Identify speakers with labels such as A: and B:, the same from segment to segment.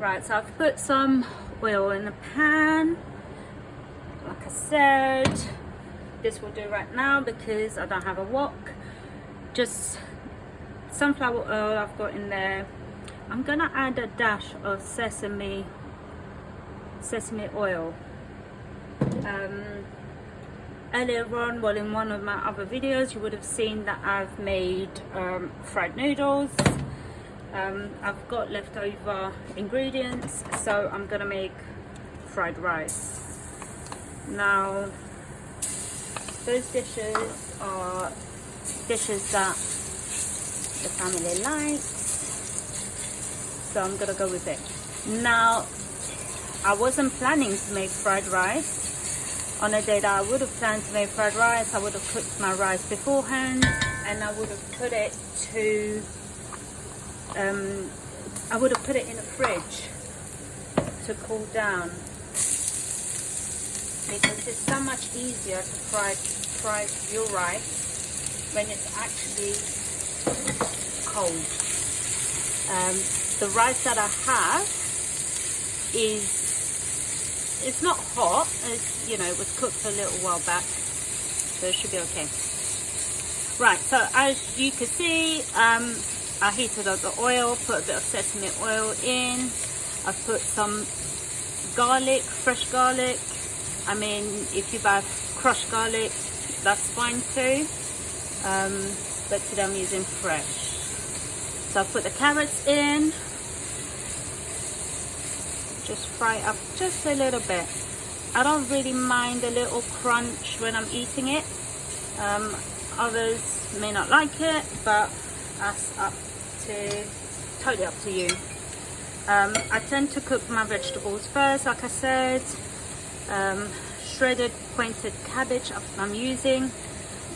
A: Right, so I've put some oil in the pan. Like I said, this will do right now because I don't have a wok. Just sunflower oil I've got in there. I'm gonna add a dash of sesame oil. Earlier on, well, in one of my other videos, you would have seen that I've made fried noodles. I've got leftover ingredients, so I'm gonna make fried rice. Now, those dishes are dishes that the family likes, so I'm gonna go with it. Now, I wasn't planning to make fried rice. On a day that I would have planned to make fried rice, I would have cooked my rice beforehand, and I would have put it to I would have put it in the fridge to cool down, because it's so much easier to fry your rice when it's actually cold. The rice that I have it's not hot. It's, you know, it was cooked a little while back, so it should be okay. Right, so as you can see, I heated up the oil, put a bit of sesame oil in. I put some garlic, fresh garlic. I mean, if you buy crushed garlic, that's fine too. But today I'm using fresh. So I put the carrots in. Just fry up just a little bit. I don't really mind a little crunch when I'm eating it. Others may not like it, but that's totally up to you. I tend to cook my vegetables first, like I said. Shredded pointed cabbage I'm using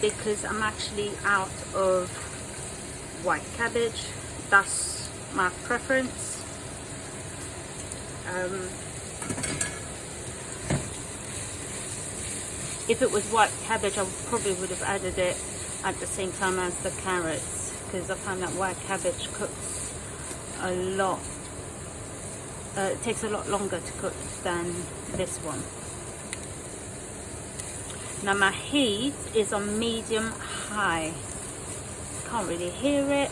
A: because I'm actually out of white cabbage. That's my preference. If it was white cabbage, I probably would have added it at the same time as the carrots, because I find that white cabbage cooks a lot. It takes a lot longer to cook than this one. Now my heat is on medium high. Can't really hear it,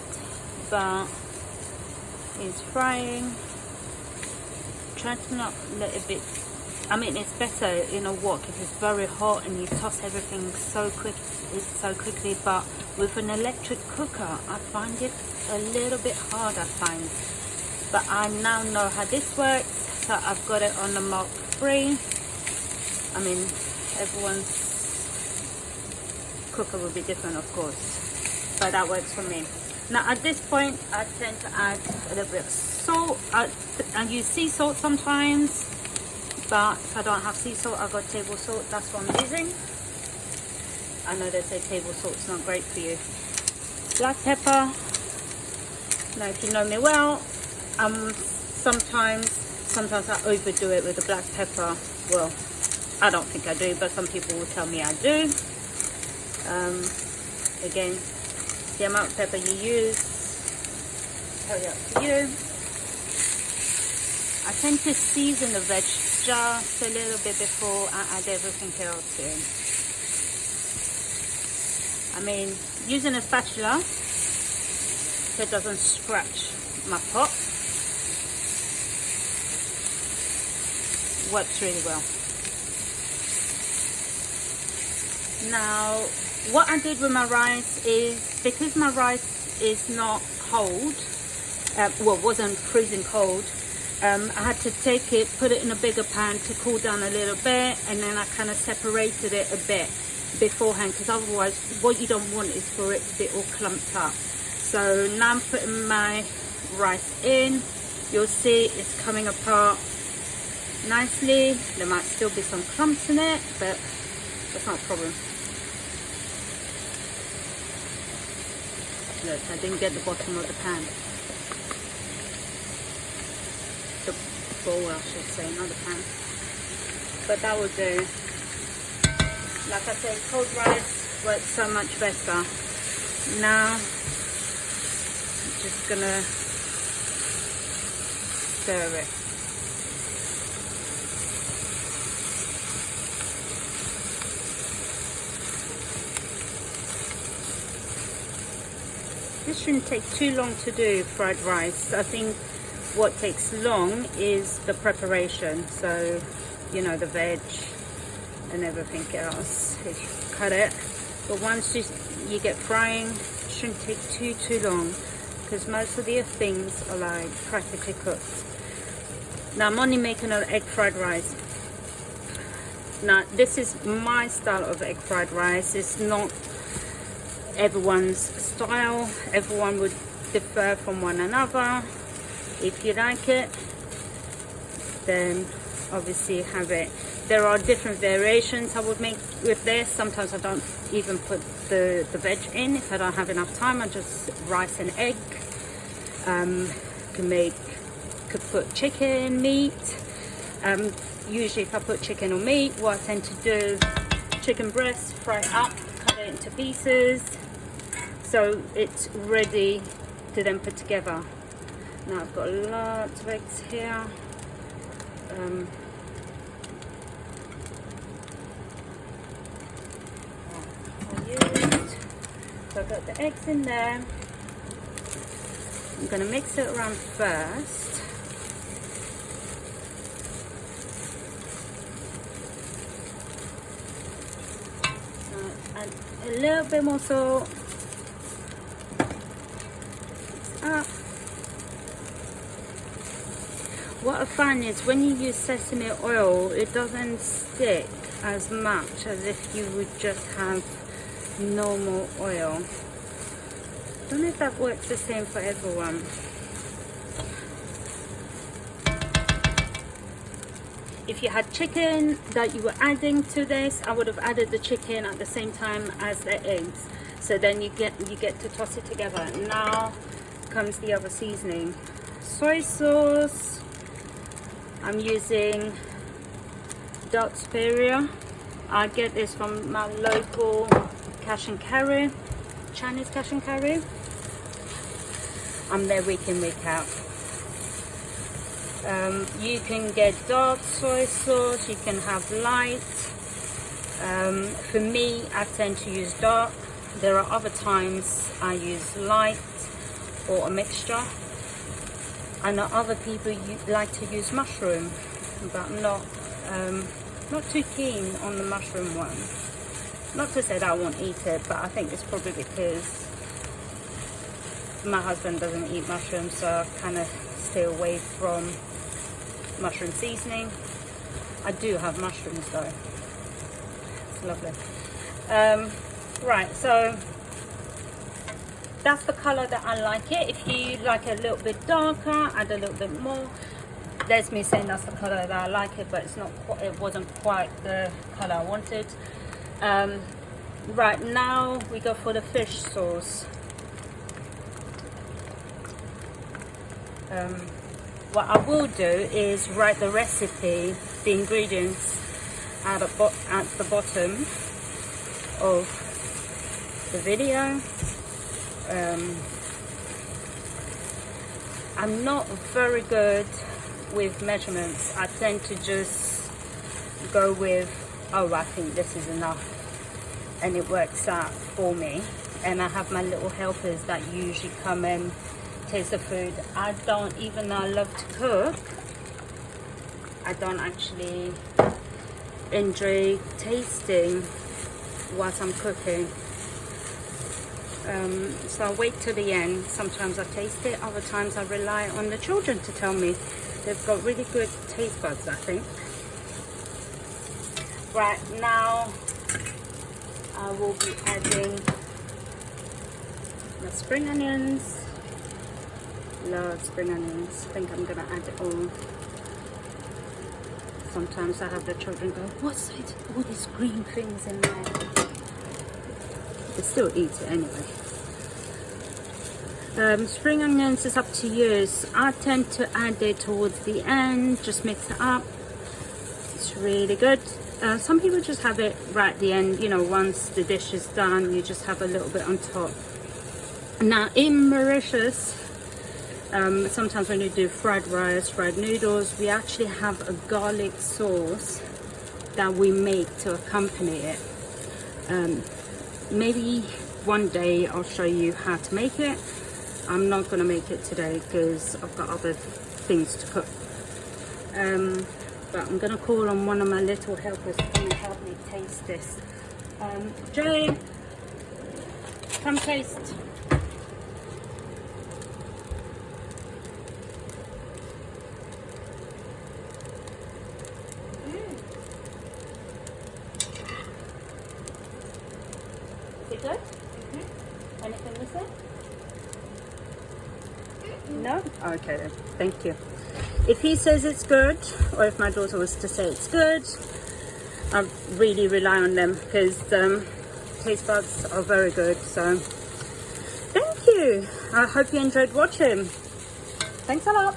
A: but it's frying. Try to not let it be. I mean, it's better in a wok if it's very hot and you toss everything so quickly, but with an electric cooker I find it a little bit hard, I find. But I now know how this works, so I've got it on the Mark 3. I mean, everyone's cooker will be different, of course, but that works for me. Now at this point I tend to add a little bit of salt. I use sea salt sometimes, but if I don't have sea salt, I've got table salt. That's what I'm using. I know they say table salt's not great for you. Black pepper. Now if you know me well, sometimes I overdo it with the black pepper. Well, I don't think I do, but some people will tell me I do. Again, the amount of pepper you use, totally up to you. I tend to season the veg just a little bit before I add everything else in. I mean, using a spatula so it doesn't scratch my pot works really well. Now, what I did with my rice is, because my rice is not cold, wasn't freezing cold, I had to take it, put it in a bigger pan to cool down a little bit, and then I kind of separated it a bit beforehand, because otherwise what you don't want is for it to be all clumped up. So now I'm putting my rice in. You'll see it's coming apart nicely. There might still be some clumps in it, but that's not a problem. Look, I didn't get the bottom of the pan. The bowl, I should say, not the pan. But that will do. Like I said, cold rice works so much better. Now, I'm just gonna stir it. this shouldn't take too long to do, fried rice. I think what takes long is the preparation. So, you know, the veg and everything else, if you cut it. But once you get frying, it shouldn't take too long, because most of the things are like practically cooked. Now I'm only making an egg fried rice. Now this is my style of egg fried rice. It's not everyone's style. Everyone would differ from one another. If you like it, then obviously have it. There are different variations I would make with this. Sometimes I don't even put the veg in if I don't have enough time. I just rice and egg. Could put chicken, meat. Usually if I put chicken or meat, what I tend to do, chicken breast, fry it up, cut it into pieces, so it's ready to then put together. Now I've got lots of eggs here. So I've got the eggs in there. I'm going to mix it around first. Add a little bit more salt. Mix up. What I find is when you use sesame oil, it doesn't stick as much as if you would just have normal oil. I don't know if that works the same for everyone. If you had chicken that you were adding to this, I would have added the chicken at the same time as the eggs. So then you get to toss it together. Now comes the other seasoning. Soy sauce. I'm using dark superior. I get this from my local cash and carry, Chinese cash and carry. I'm there week in, week out. You can get dark soy sauce, you can have light. For me, I tend to use dark. There are other times I use light or a mixture. I know other people like to use mushroom, but I'm not too keen on the mushroom one. Not to say that I won't eat it, but I think it's probably because my husband doesn't eat mushrooms, so I kind of stay away from mushroom seasoning. I do have mushrooms though. It's lovely. Right, so that's the color that I like it. If you like it a little bit darker, add a little bit more. There's me saying that's the color that I like it, but it's not quite, it wasn't quite the color I wanted. Right, now we go for the fish sauce. What I will do is write the recipe, the ingredients at the bottom of the video. I'm not very good with measurements. I tend to just go with, oh, I think this is enough, and it works out for me. And I have my little helpers that usually come and taste the food. I don't, even though I love to cook, I don't actually enjoy tasting whilst I'm cooking. So I wait till the end. Sometimes I taste it, other times I rely on the children to tell me. They've got really good taste buds, I think. Right, now I will be adding my spring onions. Love spring onions. I think I'm gonna add it all. Sometimes I have the children go, what's it? All these green things in there. They still eat it anyway. Spring onions is up to you. I tend to add it towards the end, just mix it up. It's really good. Some people just have it right at the end, you know, once the dish is done, you just have a little bit on top. Now in Mauritius, sometimes when you do fried rice, fried noodles, we actually have a garlic sauce that we make to accompany it. Maybe one day I'll show you how to make it. I'm not going to make it today because I've got other things to cook. But I'm going to call on one of my little helpers to come and help me taste this. Jay, come taste. Is it good? Anything missing? No? Okay then. Thank you. If he says it's good, or if my daughter was to say it's good, I really rely on them because taste buds are very good. So thank you. I hope you enjoyed watching. Thanks a lot.